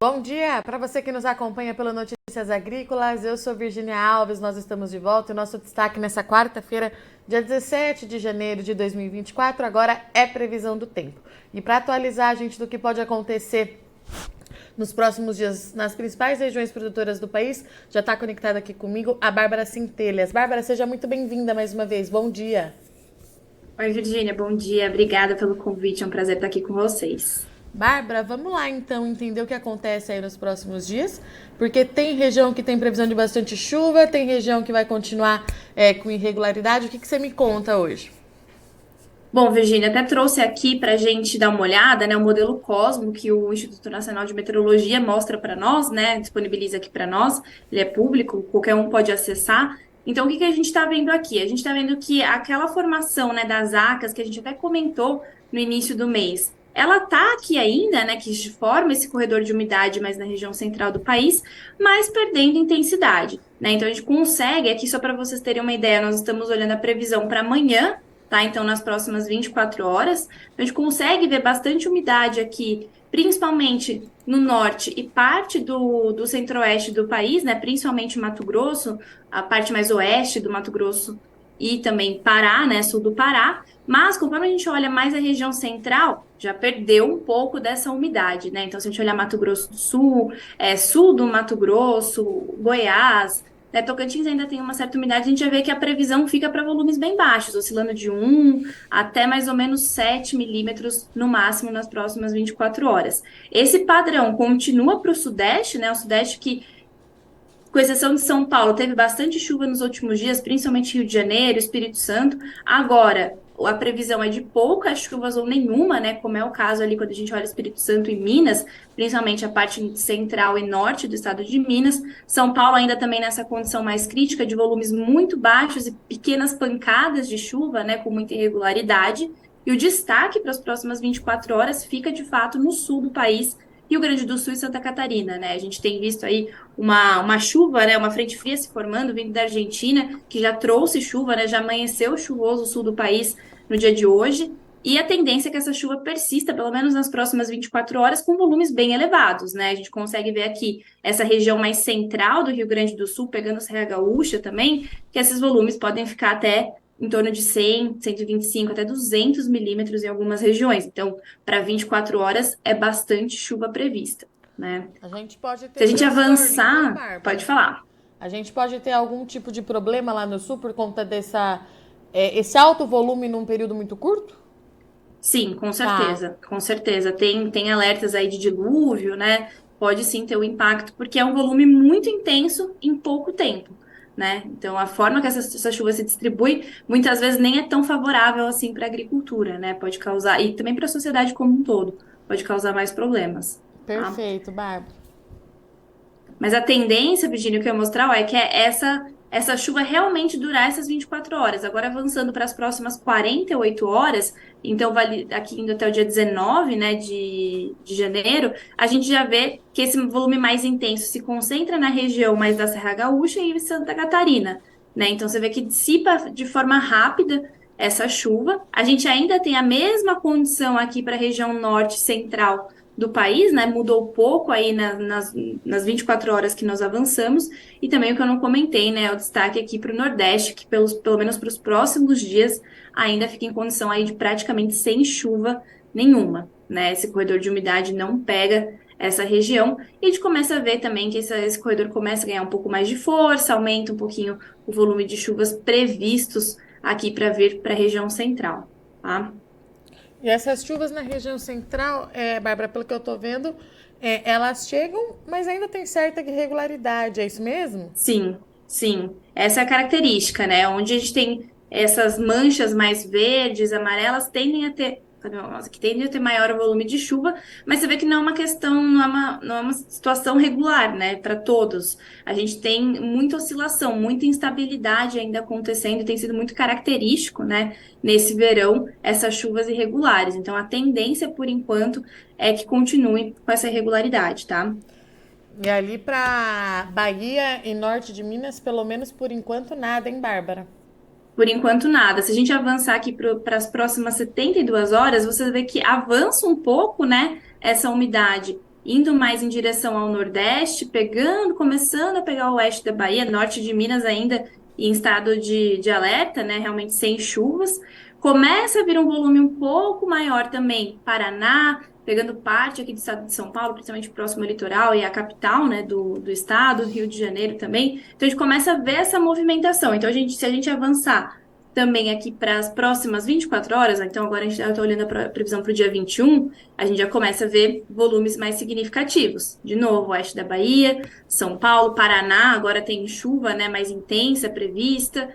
Bom dia para você que nos acompanha pelo Notícias Agrícolas. Eu sou Virginia Alves, nós estamos de volta e o nosso destaque nessa quarta-feira, dia 17 de janeiro de 2024, agora é previsão do tempo. E para atualizar a gente do que pode acontecer nos próximos dias nas principais regiões produtoras do país, já está conectada aqui comigo a Bárbara Centelhas. Bárbara, seja muito bem-vinda mais uma vez. Bom dia. Oi, Virgínia, bom dia. Obrigada pelo convite. É um prazer estar aqui com vocês. Bárbara, vamos lá então entender o que acontece aí nos próximos dias, porque tem região que tem previsão de bastante chuva, tem região que vai continuar com irregularidade. O que você me conta hoje? Bom, Virgínia, até trouxe aqui para a gente dar uma olhada, né, o modelo Cosmo que o Instituto Nacional de Meteorologia mostra para nós, né, disponibiliza aqui para nós. Ele é público, qualquer um pode acessar. Então, o que a gente está vendo aqui? A gente está vendo que aquela formação, né, das ACAS que a gente até comentou no início do mês, ela está aqui ainda, né, que forma esse corredor de umidade mais na região central do país, mas perdendo intensidade, né? Então, a gente consegue, aqui só para vocês terem uma ideia, nós estamos olhando a previsão para amanhã, tá? Então, nas próximas 24 horas, a gente consegue ver bastante umidade aqui, principalmente no norte e parte do centro-oeste do país, né? Principalmente Mato Grosso, a parte mais oeste do Mato Grosso e também Pará, né? Sul do Pará. Mas, conforme a gente olha mais a região central, já perdeu um pouco dessa umidade, né? Então, se a gente olhar Mato Grosso do Sul, sul do Mato Grosso, Goiás, né, Tocantins ainda tem uma certa umidade, a gente já vê que a previsão fica para volumes bem baixos, oscilando de 1 até mais ou menos 7 milímetros no máximo nas próximas 24 horas. Esse padrão continua para o Sudeste, né? O Sudeste que, com exceção de São Paulo, teve bastante chuva nos últimos dias, principalmente Rio de Janeiro, Espírito Santo. Agora, a previsão é de poucas chuvas ou nenhuma, né? Como é o caso ali quando a gente olha Espírito Santo e Minas, principalmente a parte central e norte do estado de Minas. São Paulo ainda também nessa condição mais crítica de volumes muito baixos e pequenas pancadas de chuva, né? Com muita irregularidade. E o destaque para as próximas 24 horas fica de fato no sul do país, Rio Grande do Sul e Santa Catarina, né? A gente tem visto aí uma chuva, né? Uma frente fria se formando, vindo da Argentina, que já trouxe chuva, né? Já amanheceu chuvoso o sul do país no dia de hoje. E a tendência é que essa chuva persista, pelo menos nas próximas 24 horas, com volumes bem elevados, né? A gente consegue ver aqui essa região mais central do Rio Grande do Sul, pegando a Serra Gaúcha também, que esses volumes podem ficar até em torno de 100, 125, até 200 milímetros em algumas regiões. Então, para 24 horas é bastante chuva prevista, né? A gente pode Se ter a gente transtorno, então, avançar, pode Bárbara? falar. A gente pode ter algum tipo de problema lá no sul por conta esse alto volume num período muito curto? Sim, com Tá. certeza, com certeza. Tem alertas aí de dilúvio, né? Pode sim ter um impacto, porque é um volume muito intenso em pouco tempo, né? Então, a forma que essa chuva se distribui, muitas vezes nem é tão favorável assim para a agricultura, né? Pode causar, e também para a sociedade como um todo, pode causar mais problemas, tá? Perfeito, Bárbara. Mas a tendência, Virginia, que eu ia mostrar, ó, é que é essa chuva realmente durar essas 24 horas. Agora, avançando para as próximas 48 horas, então vale aqui indo até o dia 19, né, de janeiro, a gente já vê que esse volume mais intenso se concentra na região mais da Serra Gaúcha e Santa Catarina, né? Então, você vê que dissipa de forma rápida essa chuva. A gente ainda tem a mesma condição aqui para a região norte central do país, né? Mudou pouco aí nas 24 horas que nós avançamos, e também o que eu não comentei, né? O destaque aqui para o Nordeste, que pelo menos para os próximos dias ainda fica em condição aí de praticamente sem chuva nenhuma, né? Esse corredor de umidade não pega essa região, e a gente começa a ver também que esse corredor começa a ganhar um pouco mais de força, aumenta um pouquinho o volume de chuvas previstos aqui para vir para a região central, tá? E essas chuvas na região central, Bárbara, pelo que eu tô vendo, elas chegam, mas ainda tem certa irregularidade, é isso mesmo? Sim, sim. Essa é a característica, né? Onde a gente tem essas manchas mais verdes, amarelas, tendem a ter, cadê meu mouse aqui? Tendem a ter maior volume de chuva, mas você vê que não é uma questão, não é uma situação regular, né? Para todos. A gente tem muita oscilação, muita instabilidade ainda acontecendo, e tem sido muito característico, né? Nesse verão, essas chuvas irregulares. Então, a tendência, por enquanto, é que continue com essa irregularidade, tá? E ali pra Bahia e norte de Minas, pelo menos por enquanto, nada, hein, Bárbara? Por enquanto, nada. Se a gente avançar aqui para as próximas 72 horas, você vê que avança um pouco, né, essa umidade indo mais em direção ao Nordeste, começando a pegar o oeste da Bahia, norte de Minas ainda em estado de alerta, né? Realmente sem chuvas. Começa a vir um volume um pouco maior também, Paraná, pegando parte aqui do estado de São Paulo, principalmente próximo ao litoral e a capital, né, do estado, Rio de Janeiro também. Então a gente começa a ver essa movimentação. Então se a gente avançar também aqui para as próximas 24 horas, então agora a gente está olhando a previsão para o dia 21, a gente já começa a ver volumes mais significativos. De novo, oeste da Bahia, São Paulo, Paraná, agora tem chuva, né, mais intensa prevista,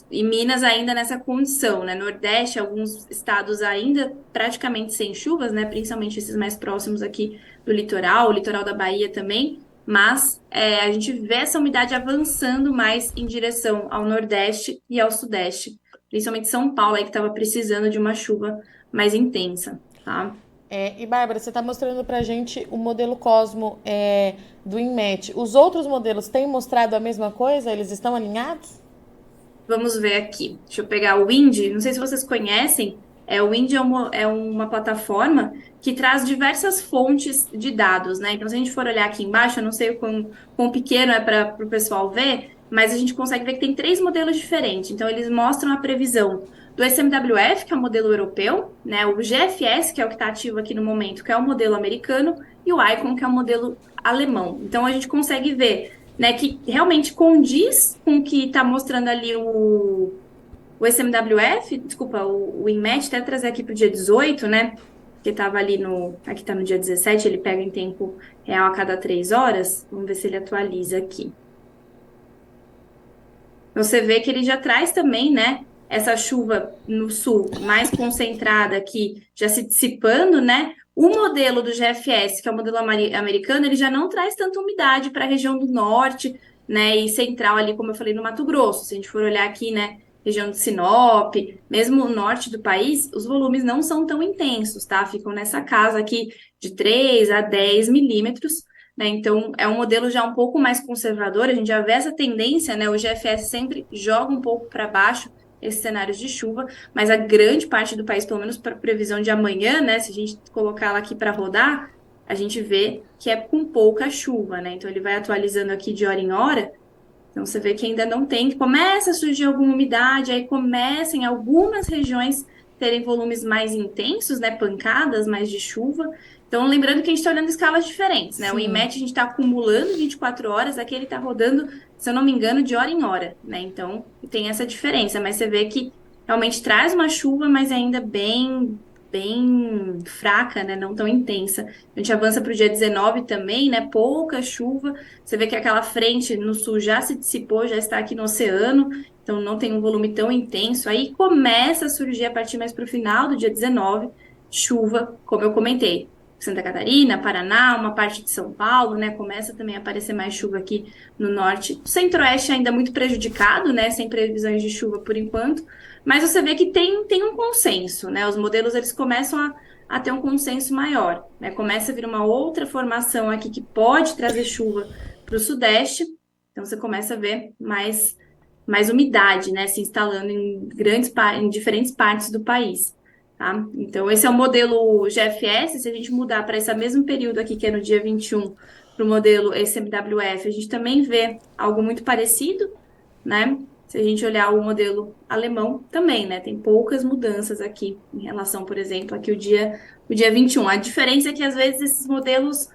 e Minas ainda nessa condição, né? Nordeste, alguns estados ainda praticamente sem chuvas, né? Principalmente esses mais próximos aqui do litoral, o litoral da Bahia também. Mas a gente vê essa umidade avançando mais em direção ao Nordeste e ao Sudeste. Principalmente São Paulo, aí que estava precisando de uma chuva mais intensa, tá? E, Bárbara, você está mostrando para a gente o modelo Cosmo do INMET. Os outros modelos têm mostrado a mesma coisa? Eles estão alinhados? Vamos ver aqui. Deixa eu pegar o Wind. Não sei se vocês conhecem. O Wind é uma plataforma que traz diversas fontes de dados, né? Então, se a gente for olhar aqui embaixo, eu não sei o quão pequeno é para o pessoal ver, mas a gente consegue ver que tem 3 modelos diferentes. Então, eles mostram a previsão do SMWF, que é o modelo europeu, né? O GFS, que é o que está ativo aqui no momento, que é o modelo americano, e o ICON, que é o modelo alemão. Então, a gente consegue ver, né, que realmente condiz com o que está mostrando ali o SMWF, desculpa, o INMET, até trazer aqui para o dia 18, né, que estava ali aqui está no dia 17, ele pega em tempo real a cada 3 horas, vamos ver se ele atualiza aqui. Então, você vê que ele já traz também, né, essa chuva no sul mais concentrada aqui, já se dissipando, né. O modelo do GFS, que é o modelo americano, ele já não traz tanta umidade para a região do norte, né, e central ali, como eu falei, no Mato Grosso. Se a gente for olhar aqui, né, região de Sinop, mesmo o norte do país, os volumes não são tão intensos, tá? Ficam nessa casa aqui de 3 a 10 milímetros, né? Então, é um modelo já um pouco mais conservador, a gente já vê essa tendência, né? O GFS sempre joga um pouco para baixo esses cenários de chuva, mas a grande parte do país, pelo menos para previsão de amanhã, né? Se a gente colocar ela aqui para rodar, a gente vê que é com pouca chuva, né? Então, ele vai atualizando aqui de hora em hora. Então, você vê que ainda não tem, começa a surgir alguma umidade, aí começa em algumas regiões terem volumes mais intensos, né? Pancadas mais de chuva. Então, lembrando que a gente está olhando escalas diferentes, né? Sim. O INMET a gente está acumulando 24 horas, aqui ele está rodando, se eu não me engano, de hora em hora, né? Então, tem essa diferença, mas você vê que realmente traz uma chuva, mas ainda bem fraca, né? Não tão intensa. A gente avança para o dia 19 também, né? Pouca chuva. Você vê que aquela frente no sul já se dissipou, já está aqui no oceano, então não tem um volume tão intenso. Aí começa a surgir a partir mais para o final do dia 19, chuva, como eu comentei. Santa Catarina, Paraná, uma parte de São Paulo, né? Começa também a aparecer mais chuva aqui no norte. O centro-oeste ainda muito prejudicado, né? Sem previsões de chuva por enquanto. Mas você vê que tem um consenso, né? Os modelos, eles começam a ter um consenso maior, né? Começa a vir uma outra formação aqui que pode trazer chuva para o sudeste. Então, você começa a ver mais umidade, né? Se instalando em diferentes partes do país. Tá? Então, esse é o modelo GFS. Se a gente mudar para esse mesmo período aqui, que é no dia 21, para o modelo SMWF, a gente também vê algo muito parecido, né? Se a gente olhar o modelo alemão, também, né? Tem poucas mudanças aqui em relação, por exemplo, aqui o dia 21. A diferença é que, às vezes, esses modelos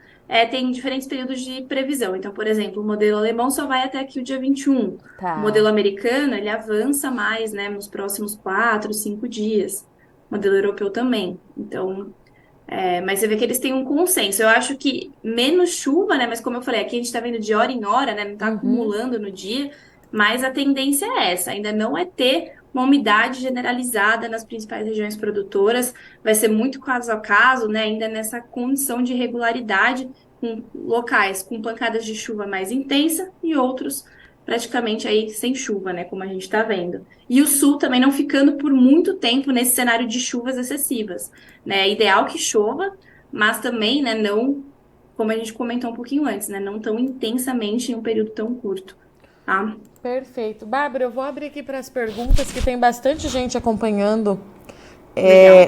têm diferentes períodos de previsão. Então, por exemplo, o modelo alemão só vai até aqui o dia 21. Tá. O modelo americano, ele avança mais, né? Nos próximos 4, 5 dias. O modelo europeu também. Então, mas você vê que eles têm um consenso. Eu acho que menos chuva, né? Mas como eu falei, aqui a gente está vendo de hora em hora, né? Não está acumulando no dia. Mas a tendência é essa. Ainda não é ter uma umidade generalizada nas principais regiões produtoras. Vai ser muito caso a caso, né? Ainda nessa condição de irregularidade, com locais com pancadas de chuva mais intensa e outros praticamente aí sem chuva, né, como a gente está vendo. E o sul também não ficando por muito tempo nesse cenário de chuvas excessivas, né, é ideal que chova, mas também, né, não, como a gente comentou um pouquinho antes, né, não tão intensamente em um período tão curto, tá? Perfeito. Bárbara, eu vou abrir aqui para as perguntas, que tem bastante gente acompanhando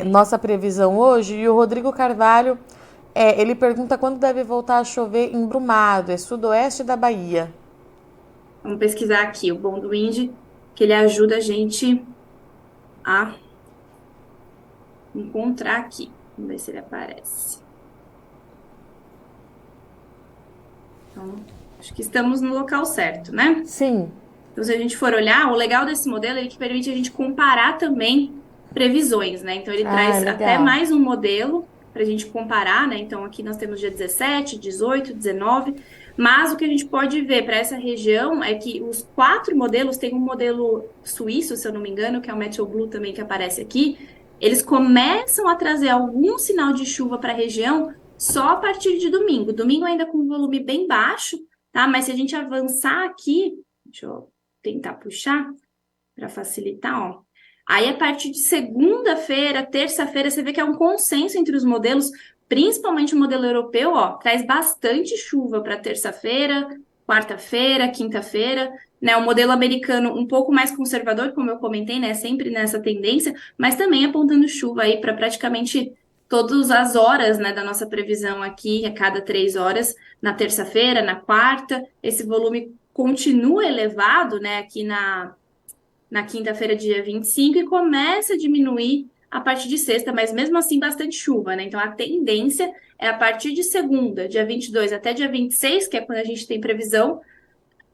nossa previsão hoje, e o Rodrigo Carvalho Ele pergunta quando deve voltar a chover em Brumado, é sudoeste da Bahia. Vamos pesquisar aqui o bom do Wind, que ele ajuda a gente a encontrar aqui. Vamos ver se ele aparece. Então, acho que estamos no local certo, né? Sim. Então, se a gente for olhar, o legal desse modelo é que permite a gente comparar também previsões, né? Então, ele traz legal. até mais um modelo para a gente comparar, né? Então, aqui nós temos dia 17, 18, 19. Mas o que a gente pode ver para essa região é que os 4 modelos, tem um modelo suíço, se eu não me engano, que é o MeteoBlue também que aparece aqui, eles começam a trazer algum sinal de chuva para a região só a partir de domingo. Domingo ainda com um volume bem baixo, tá? Mas se a gente avançar aqui, deixa eu tentar puxar para facilitar, ó. Aí, a partir de segunda-feira, terça-feira, você vê que é um consenso entre os modelos, principalmente o modelo europeu, ó, traz bastante chuva para terça-feira, quarta-feira, quinta-feira, né? O modelo americano um pouco mais conservador, como eu comentei, né? Sempre nessa tendência, mas também apontando chuva aí para praticamente todas as horas, né, da nossa previsão aqui, a cada 3 horas, na terça-feira, na quarta, esse volume continua elevado, né, aqui na quinta-feira, dia 25, e começa a diminuir a partir de sexta, mas mesmo assim bastante chuva, né? Então a tendência é a partir de segunda, dia 22 até dia 26, que é quando a gente tem previsão,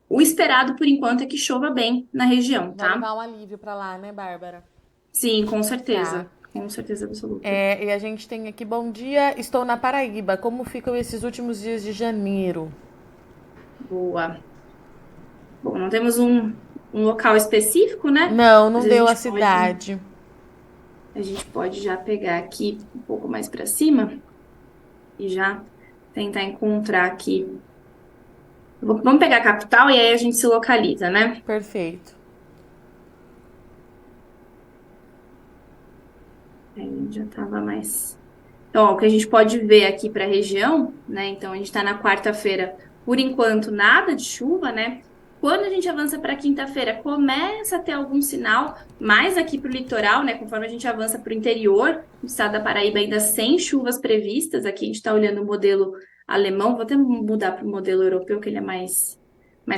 o esperado por enquanto é que chova bem na região, Vai tá? levar um alívio para lá, né, Bárbara? Sim, com certeza. Tá. Com certeza absoluta. E a gente tem aqui, bom dia, estou na Paraíba. Como ficam esses últimos dias de janeiro? Boa. Bom, não temos um local específico, né? Não Mas deu a cidade. A gente pode já pegar aqui um pouco mais para cima e já tentar encontrar aqui. Vamos pegar a capital e aí a gente se localiza, né? Perfeito. Aí a gente já estava mais. Então, ó, o que a gente pode ver aqui para a região, né? Então, a gente está na quarta-feira, por enquanto, nada de chuva, né? Quando a gente avança para quinta-feira, começa a ter algum sinal, mais aqui para o litoral, né? Conforme a gente avança para o interior, no estado da Paraíba, ainda sem chuvas previstas. Aqui a gente está olhando o modelo alemão, vou até mudar para o modelo europeu, que ele é mais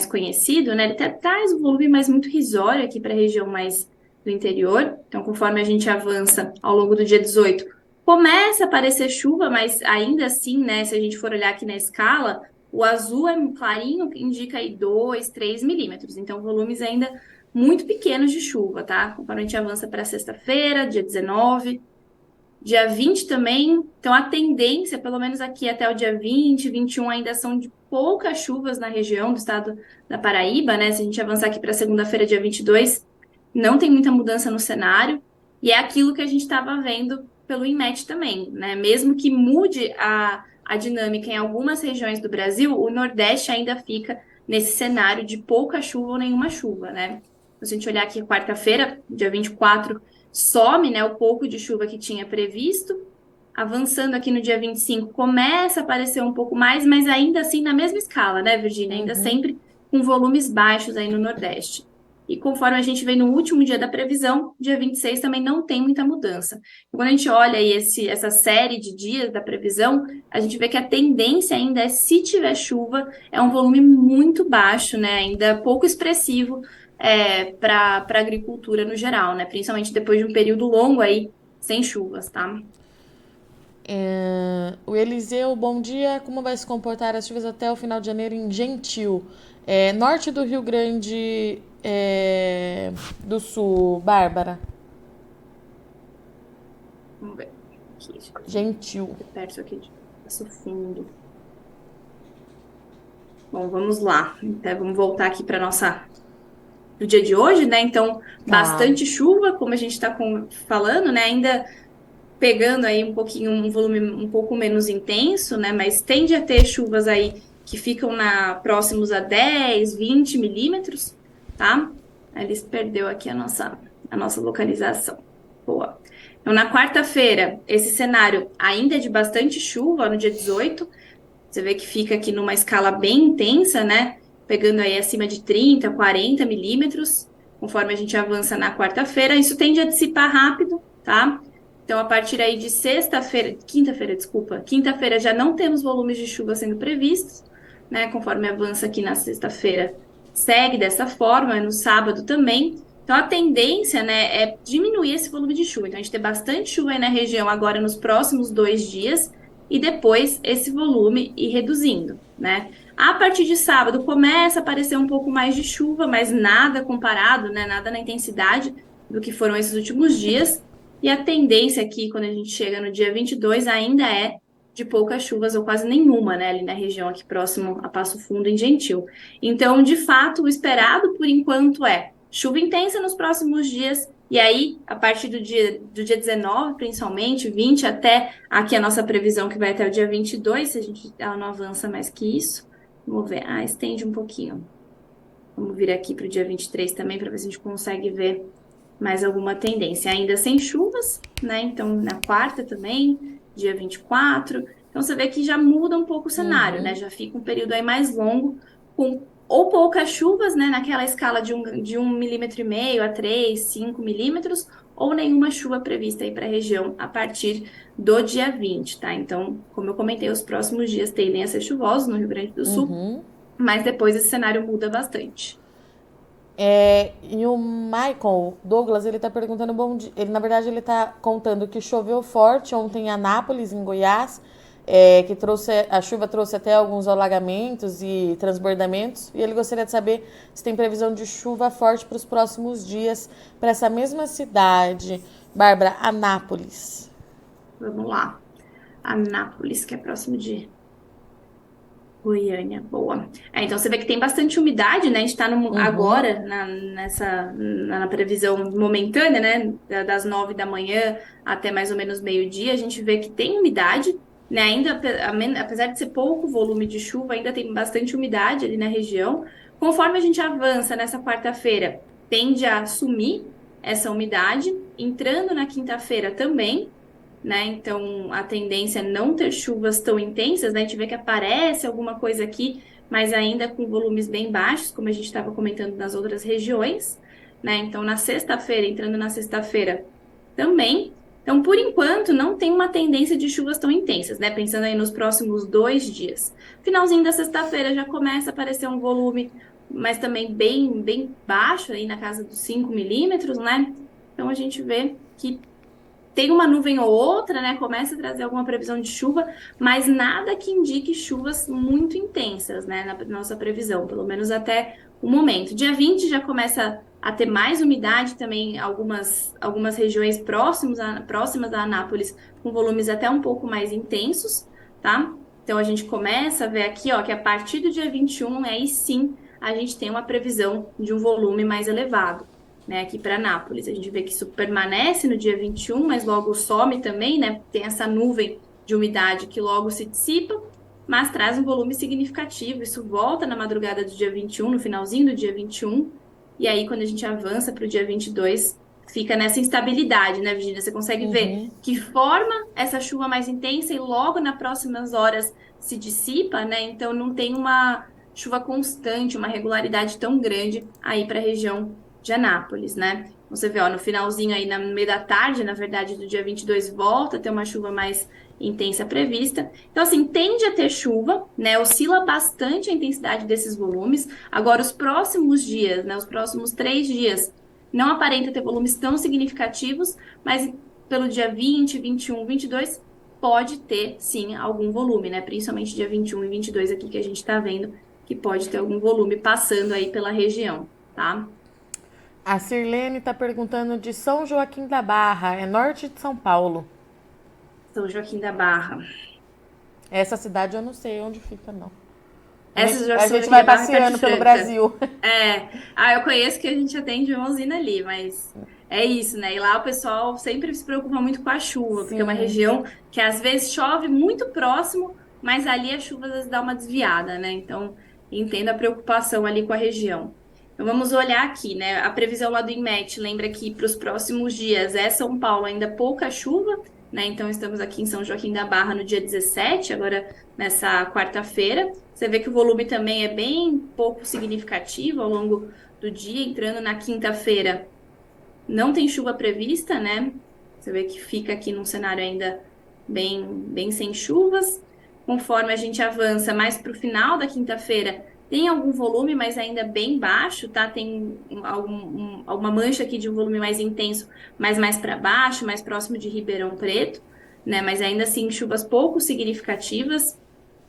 conhecido, né? Ele até traz um volume mais muito risório aqui para a região mais do interior. Então, conforme a gente avança ao longo do dia 18, começa a aparecer chuva, mas ainda assim, né? Se a gente for olhar aqui na escala, o azul é clarinho, que indica aí 2, 3 milímetros. Então, volumes ainda muito pequenos de chuva, tá? Conforme a gente avança para sexta-feira, dia 19, dia 20 também. Então, a tendência, pelo menos aqui até o dia 20, 21, ainda são de poucas chuvas na região do estado da Paraíba, né? Se a gente avançar aqui para segunda-feira, dia 22, não tem muita mudança no cenário. E é aquilo que a gente estava vendo pelo INMET também, né? Mesmo que mude a dinâmica em algumas regiões do Brasil, o Nordeste ainda fica nesse cenário de pouca chuva ou nenhuma chuva, né? Se a gente olhar aqui quarta-feira, dia 24, some, né, o pouco de chuva que tinha previsto. Avançando aqui no dia 25, começa a aparecer um pouco mais, mas ainda assim na mesma escala, né, Virgínia? Ainda sempre com volumes baixos aí no Nordeste. E conforme a gente vem no último dia da previsão, dia 26 também não tem muita mudança. Quando a gente olha aí essa série de dias da previsão, a gente vê que a tendência ainda é, se tiver chuva, é um volume muito baixo, né? Ainda pouco expressivo para a agricultura no geral, né? Principalmente depois de um período longo aí sem chuvas, tá? O Eliseu, bom dia. Como vai se comportar as chuvas até o final de janeiro em Gentil? Norte do Rio Grande do Sul, Bárbara. Vamos ver. Aqui, Gentil. Perto aqui de Passo Fundo. Bom, vamos lá. Então, vamos voltar aqui para do dia de hoje, né? Então, bastante chuva, como a gente está falando, né? Ainda pegando aí um pouquinho, um volume um pouco menos intenso, né? Mas tende a ter chuvas aí que ficam próximos a 10, 20 milímetros, tá? Eles perdeu aqui a nossa localização. Boa. Então, na quarta-feira, esse cenário ainda é de bastante chuva, no dia 18. Você vê que fica aqui numa escala bem intensa, né? Pegando aí acima de 30, 40 milímetros, conforme a gente avança na quarta-feira. Isso tende a dissipar rápido, tá? Então, a partir aí de quinta-feira, desculpa, quinta-feira já não temos volumes de chuva sendo previstos, né? Conforme avança aqui na sexta-feira, segue dessa forma, no sábado também. Então, a tendência, né, é diminuir esse volume de chuva. Então, a gente ter bastante chuva aí na região agora nos próximos 2 dias e depois esse volume ir reduzindo, né? A partir de sábado começa a aparecer um pouco mais de chuva, mas nada comparado, né? Nada na intensidade do que foram esses últimos dias. E a tendência aqui, quando a gente chega no dia 22, ainda é de poucas chuvas ou quase nenhuma, né? Ali na região aqui próximo a Passo Fundo, em Gentil. Então, de fato, o esperado por enquanto é chuva intensa nos próximos dias. E aí, a partir do dia 19, principalmente, 20, até aqui a nossa previsão que vai até o dia 22, se ela não avança mais que isso. Vamos ver. Estende um pouquinho. Vamos vir aqui para o dia 23 também, para ver se a gente consegue ver mais alguma tendência. Ainda sem chuvas, né? Então, na quarta também, dia 24. Então, você vê que já muda um pouco o cenário, né? Já fica um período aí mais longo, com ou poucas chuvas, né? Naquela escala de 1,5 mm a 3, 5 milímetros, ou nenhuma chuva prevista aí para a região a partir do dia 20, tá? Então, como eu comentei, os próximos dias tendem a ser chuvosos no Rio Grande do Sul, mas depois esse cenário muda bastante. E o Michael Douglas, ele tá perguntando bom dia. Ele, na verdade, ele tá contando que choveu forte ontem em Anápolis, em Goiás, que a chuva trouxe até alguns alagamentos e transbordamentos. E ele gostaria de saber se tem previsão de chuva forte para os próximos dias para essa mesma cidade, Bárbara, Anápolis. Vamos lá. Anápolis, que é próximo de Goiânia, boa. Então você vê que tem bastante umidade, né? A gente está agora na previsão momentânea, né? Das 9 da manhã até mais ou menos meio-dia, a gente vê que tem umidade, né? Ainda, apesar de ser pouco volume de chuva, ainda tem bastante umidade ali na região. Conforme a gente avança nessa quarta-feira, tende a sumir essa umidade, entrando na quinta-feira também, né? Então, a tendência é não ter chuvas tão intensas, né? A gente vê que aparece alguma coisa aqui, mas ainda com volumes bem baixos, como a gente estava comentando nas outras regiões, né? Então, entrando na sexta-feira também. Então, por enquanto, não tem uma tendência de chuvas tão intensas, né? Pensando aí nos próximos 2 dias. Finalzinho da sexta-feira já começa a aparecer um volume, mas também bem, bem baixo, aí na casa dos 5 milímetros, né? Então, a gente vê que tem uma nuvem ou outra, né? Começa a trazer alguma previsão de chuva, mas nada que indique chuvas muito intensas, né? Na nossa previsão, pelo menos até o momento. Dia 20 já começa a ter mais umidade também, algumas regiões próximas a Anápolis, com volumes até um pouco mais intensos, tá? Então a gente começa a ver aqui, ó, que a partir do dia 21, aí sim, a gente tem uma previsão de um volume mais elevado, né, aqui para Anápolis. A gente vê que isso permanece no dia 21, mas logo some também, né? Tem essa nuvem de umidade que logo se dissipa, mas traz um volume significativo. Isso volta na madrugada do dia 21, no finalzinho do dia 21, e aí quando a gente avança para o dia 22, fica nessa instabilidade, né, Virginia? Você consegue ver que forma essa chuva mais intensa e logo nas próximas horas se dissipa, né? Então não tem uma chuva constante, uma regularidade tão grande aí para a região de Anápolis, né? Você vê, ó, no finalzinho aí, no meio da tarde, na verdade, do dia 22, volta a ter uma chuva mais intensa prevista. Então, assim, tende a ter chuva, né? Oscila bastante a intensidade desses volumes. Agora, os próximos dias, né? Os próximos 3 dias, não aparenta ter volumes tão significativos, mas pelo dia 20, 21, 22, pode ter, sim, algum volume, né? Principalmente dia 21 e 22 aqui que a gente tá vendo, que pode ter algum volume passando aí pela região, tá? A Sirlene está perguntando de São Joaquim da Barra, é norte de São Paulo. São Joaquim da Barra. Essa cidade eu não sei onde fica, não. A gente vai passeando pelo Brasil. Eu conheço que a gente atende uma usina ali, mas é isso, né? E lá o pessoal sempre se preocupa muito com a chuva, porque é uma região que às vezes chove muito próximo, mas ali a chuva às vezes dá uma desviada, né? Então, entendo a preocupação ali com a região. Então, vamos olhar aqui, né? A previsão lá do INMET lembra que para os próximos dias é São Paulo ainda pouca chuva, né? Então, estamos aqui em São Joaquim da Barra no dia 17, agora nessa quarta-feira. Você vê que o volume também é bem pouco significativo ao longo do dia. Entrando na quinta-feira, não tem chuva prevista, né? Você vê que fica aqui num cenário ainda bem sem chuvas. Conforme a gente avança mais para o final da quinta-feira, tem algum volume, mas ainda bem baixo, tá? Tem alguma mancha aqui de um volume mais intenso, mas mais para baixo, mais próximo de Ribeirão Preto, né? Mas ainda assim, chuvas pouco significativas.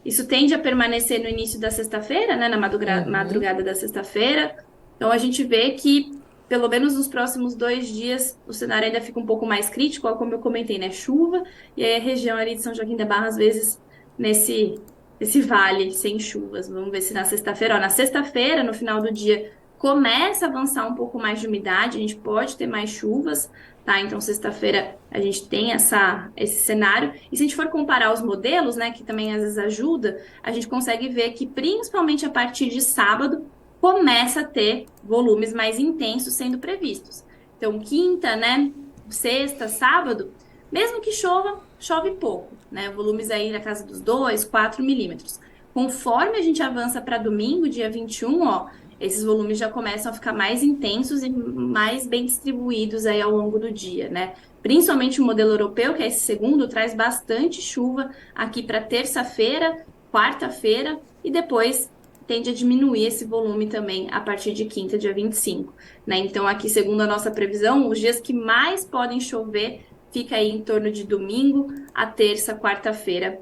Isso tende a permanecer no início da sexta-feira, né? Na Uhum. madrugada da sexta-feira. Então a gente vê que, pelo menos nos próximos 2 dias, o cenário ainda fica um pouco mais crítico, como eu comentei, né? Chuva, e aí a região ali de São Joaquim da Barra, às vezes, nesse, nesse vale sem chuvas. Vamos ver se na sexta-feira, ó, na sexta-feira, no final do dia, começa a avançar um pouco mais de umidade, a gente pode ter mais chuvas, tá? Então, sexta-feira a gente tem esse cenário. E se a gente for comparar os modelos, né, que também às vezes ajuda, a gente consegue ver que, principalmente a partir de sábado, começa a ter volumes mais intensos sendo previstos. Então, quinta, né, sexta, sábado, mesmo que chova, chove pouco, né? Volumes aí na casa dos 2, 4 milímetros. Conforme a gente avança para domingo, dia 21, ó, esses volumes já começam a ficar mais intensos e mais bem distribuídos aí ao longo do dia, né? Principalmente o modelo europeu, que é esse segundo, traz bastante chuva aqui para terça-feira, quarta-feira e depois tende a diminuir esse volume também a partir de quinta, dia 25, né? Então, aqui, segundo a nossa previsão, os dias que mais podem chover fica aí em torno de domingo a terça, quarta-feira,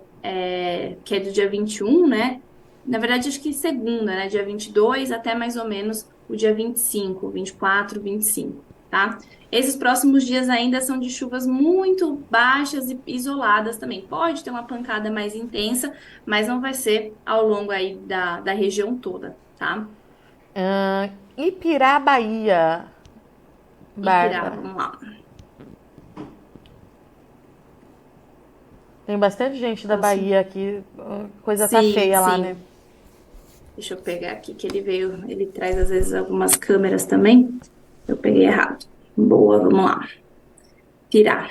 que é do dia 21, né? Na verdade, acho que segunda, né? Dia 22 até mais ou menos o dia 25, 24, 25, tá? Esses próximos dias ainda são de chuvas muito baixas e isoladas também. Pode ter uma pancada mais intensa, mas não vai ser ao longo aí da região toda, tá? Ipirá, Bahia. Ipirá, Bárbara. vamos lá. Tem bastante gente da Próximo. Bahia aqui. Coisa tá Sim, feia lá, né? sim. Deixa eu pegar aqui que ele veio, ele traz às vezes algumas câmeras também. Eu peguei errado. Boa, vamos lá. Pirar.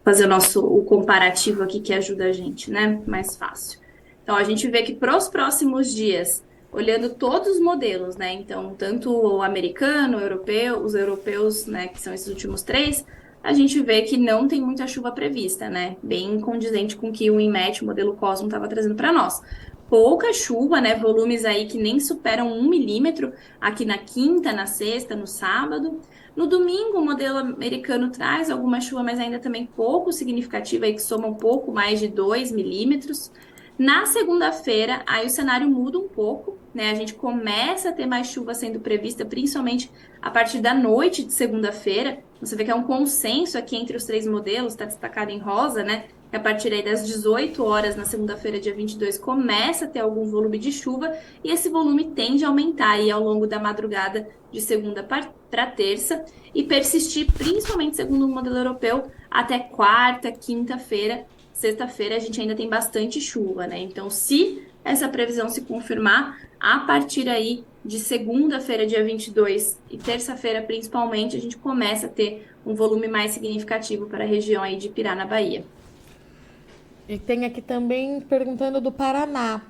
Fazer o comparativo aqui que ajuda a gente, né? Mais fácil. Então, a gente vê que para os próximos dias, olhando todos os modelos, né? Então, tanto o americano, o europeu, os europeus, né? Que são esses últimos três, a gente vê que não tem muita chuva prevista, né? Bem condizente com o que o INMET, o modelo Cosmo, estava trazendo para nós. Pouca chuva, né? Volumes aí que nem superam 1 milímetro aqui na quinta, na sexta, no sábado. No domingo, o modelo americano traz alguma chuva, mas ainda também pouco significativa, aí que soma um pouco mais de 2 milímetros. Na segunda-feira, aí o cenário muda um pouco, né? A gente começa a ter mais chuva sendo prevista, principalmente a partir da noite de segunda-feira. Você vê que é um consenso aqui entre os três modelos, está destacado em rosa, né? Que a partir aí das 18 horas, na segunda-feira, dia 22, começa a ter algum volume de chuva, e esse volume tende a aumentar aí ao longo da madrugada de segunda para terça e persistir, principalmente segundo o modelo europeu, até quarta, quinta-feira. Sexta-feira a gente ainda tem bastante chuva, né? Então, se essa previsão se confirmar, a partir aí de segunda-feira, dia 22 e terça-feira, principalmente, a gente começa a ter um volume mais significativo para a região aí de Pirá, na Bahia. E tem aqui também perguntando do Paraná.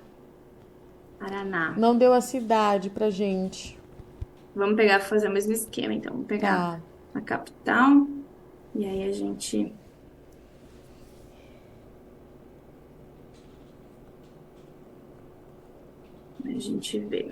Paraná. Não deu a cidade pra gente. Vamos pegar, fazer o mesmo esquema, então. Vamos pegar Tá. a capital e aí a gente vê.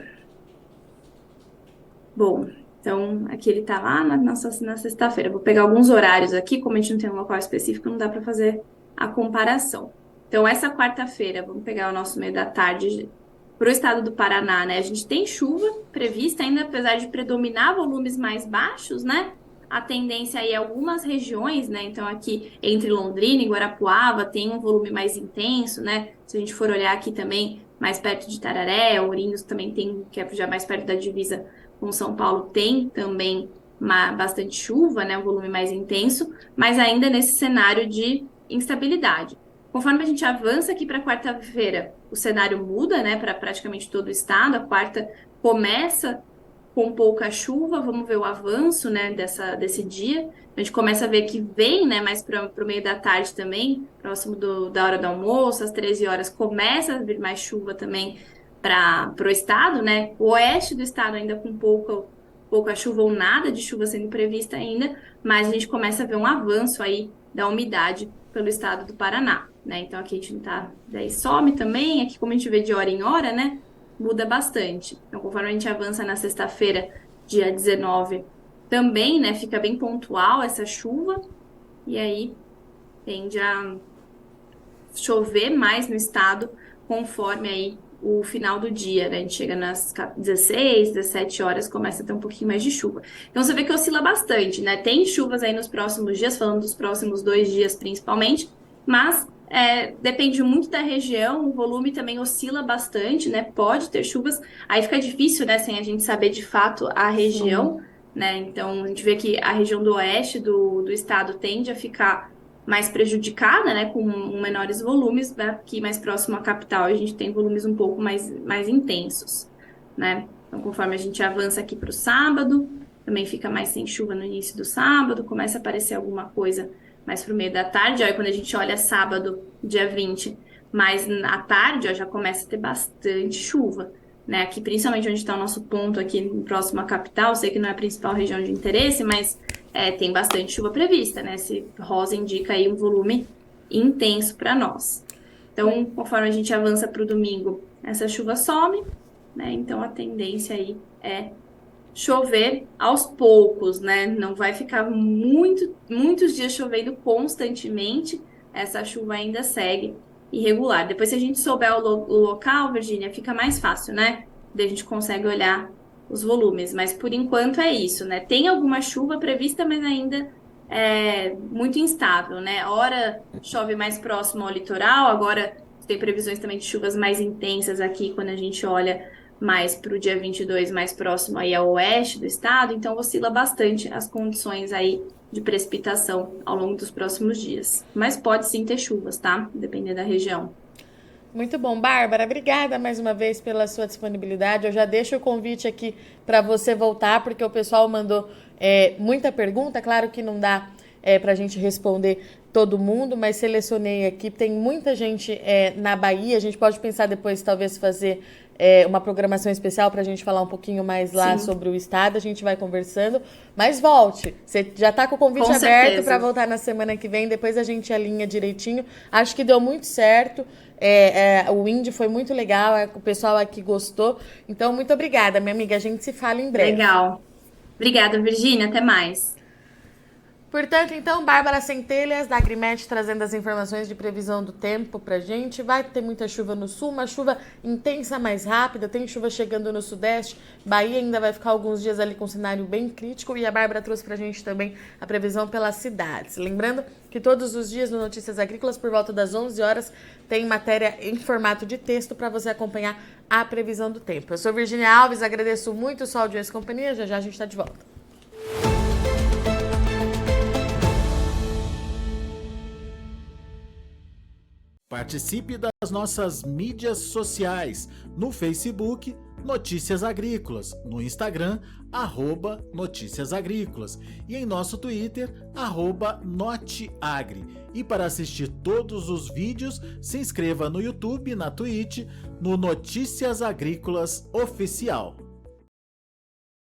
Bom, então aqui ele tá lá na sexta-feira. Vou pegar alguns horários aqui, como a gente não tem um local específico, não dá para fazer a comparação. Então, essa quarta-feira, vamos pegar o nosso meio da tarde para o estado do Paraná, né? A gente tem chuva prevista, ainda apesar de predominar volumes mais baixos, né? A tendência aí é algumas regiões, né? Então, aqui entre Londrina e Guarapuava tem um volume mais intenso, né? Se a gente for olhar aqui também, mais perto de Tararé, Ourinhos também tem, que é já mais perto da divisa com São Paulo, tem também bastante chuva, né? Um volume mais intenso, mas ainda nesse cenário de instabilidade. Conforme a gente avança aqui para quarta-feira, o cenário muda, né, para praticamente todo o estado. A quarta começa com pouca chuva, vamos ver o avanço, né, desse dia. A gente começa a ver que vem, né, mais para o meio da tarde também, próximo da hora do almoço, às 13 horas, começa a vir mais chuva também para o estado, né? O oeste do estado ainda com pouca chuva ou nada de chuva sendo prevista ainda, mas a gente começa a ver um avanço aí da umidade pelo estado do Paraná, né? Então aqui a gente não tá, daí some também, aqui como a gente vê de hora em hora, né? Muda bastante. Então conforme a gente avança na sexta-feira, dia 19, também, né, fica bem pontual essa chuva, e aí tende a chover mais no estado conforme aí o final do dia, né? A gente chega nas 16, 17 horas, começa a ter um pouquinho mais de chuva. Então você vê que oscila bastante, né? Tem chuvas aí nos próximos dias, falando dos próximos 2 dias principalmente, mas depende muito da região, o volume também oscila bastante, né? Pode ter chuvas, aí fica difícil, né, sem a gente saber de fato a região, né? Então a gente vê que a região do oeste do estado tende a ficar mais prejudicada, né, com menores volumes, aqui mais próximo à capital a gente tem volumes um pouco mais intensos, né? Então, conforme a gente avança aqui para o sábado, também fica mais sem chuva no início do sábado, começa a aparecer alguma coisa mais para o meio da tarde, aí quando a gente olha sábado, dia 20, mais à tarde, ó, já começa a ter bastante chuva, né? Aqui, principalmente onde está o nosso ponto aqui próximo à capital, sei que não é a principal região de interesse, mas tem bastante chuva prevista, né? Esse rosa indica aí um volume intenso para nós. Então, conforme a gente avança para o domingo, essa chuva some, né? Então, a tendência aí é chover aos poucos, né? Não vai ficar muitos dias chovendo constantemente, essa chuva ainda segue irregular. Depois, se a gente souber o local, Virgínia, fica mais fácil, né? Daí a gente consegue olhar os volumes, mas por enquanto é isso, né? Tem alguma chuva prevista, mas ainda é muito instável, né? Ora chove mais próximo ao litoral, agora tem previsões também de chuvas mais intensas aqui quando a gente olha mais para o dia 22, mais próximo aí ao oeste do estado, então oscila bastante as condições aí de precipitação ao longo dos próximos dias. Mas pode sim ter chuvas, tá? Dependendo da região. Muito bom, Bárbara. Obrigada mais uma vez pela sua disponibilidade. Eu já deixo o convite aqui para você voltar, porque o pessoal mandou muita pergunta. Claro que não dá para a gente responder todo mundo, mas selecionei aqui. Tem muita gente na Bahia. A gente pode pensar depois, talvez, fazer uma programação especial para a gente falar um pouquinho mais lá sobre o estado. A gente vai conversando. Mas volte. Você já está com o convite aberto para voltar na semana que vem. Depois a gente alinha direitinho. Acho que deu muito certo. O Indy foi muito legal, o pessoal aqui gostou. Então, muito obrigada, minha amiga. A gente se fala em breve. Legal. Obrigada, Virgínia. Até mais. Portanto, então, Bárbara Centelhas, da Agrimet, trazendo as informações de previsão do tempo pra gente. Vai ter muita chuva no sul, uma chuva intensa mais rápida, tem chuva chegando no sudeste. Bahia ainda vai ficar alguns dias ali com um cenário bem crítico. E a Bárbara trouxe pra gente também a previsão pelas cidades. Lembrando que todos os dias no Notícias Agrícolas, por volta das 11 horas, tem matéria em formato de texto para você acompanhar a previsão do tempo. Eu sou Virgínia Alves, agradeço muito sua audiência e companhia. Já já a gente está de volta. Participe das nossas mídias sociais, no Facebook, Notícias Agrícolas, no Instagram, @Notícias Agrícolas e em nosso Twitter, @Noteagri. E para assistir todos os vídeos, se inscreva no YouTube, na Twitch, no Notícias Agrícolas Oficial.